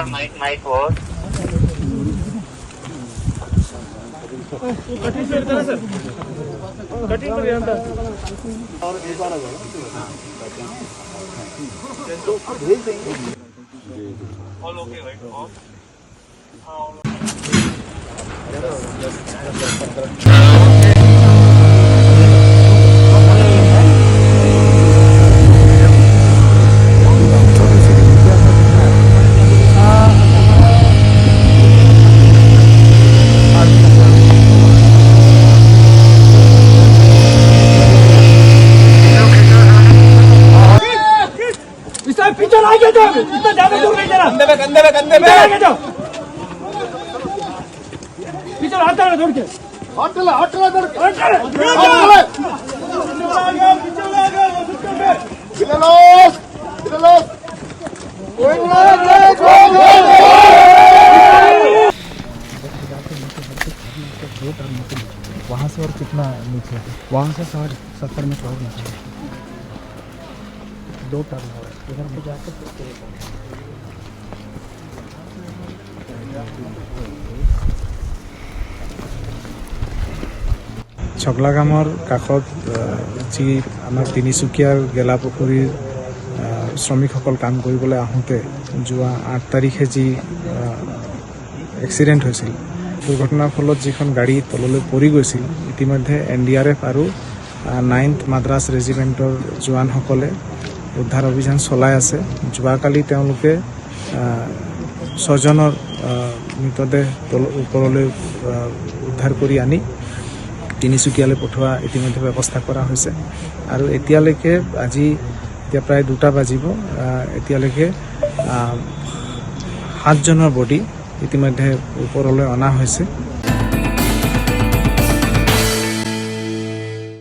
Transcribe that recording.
Mic और cutting कर देना सर, कटिंग कर दिया अंदर और एक बार आ जाएगा तो भेज देंगे। ऑल ओके राइट ऑफ पीछे आगे जाओ, इतना ज्यादा दूर नहीं जाना। कंधे पे आगे जाओ, पीछे हाथ डालो दौड़ के, हाथ डालो दौड़ के, पीछे वहाँ से और कितना नीचे? वहाँ से 70 मीटर और नीचे 2 टर्न हो इधर पे जाकर ছগলাগামৰ কাষত যি আমাৰ তিনিচুকীয়াৰ গেলাপুখুৰীৰ শ্ৰমিকসকল কাম কৰিবলৈ আহোঁতে যোৱা 8 তাৰিখে যি এক্সিডেণ্ট হৈছিল, দুৰ্ঘটনাৰ ফলত যিখন গাড়ী তললৈ পৰি গৈছিল, ইতিমধ্যে NDRF আৰু 9th মাদ্ৰাছ ৰেজিমেণ্টৰ জোৱানসকলে উদ্ধাৰ অভিযান চলাই আছে। যোৱাকালি তেওঁলোকে 6জনৰ মৃতদেহ ওপৰলৈ উদ্ধাৰ কৰি আনি তিনিচুকীয়ালৈ পঠোৱা ইতিমধ্যে ব্যৱস্থা কৰা হৈছে। আৰু এতিয়ালৈকে এতিয়া প্ৰায় 2টা বাজিব, এতিয়ালৈকে 7জনৰ বডি ইতিমধ্যে ওপৰলৈ অনা হৈছে।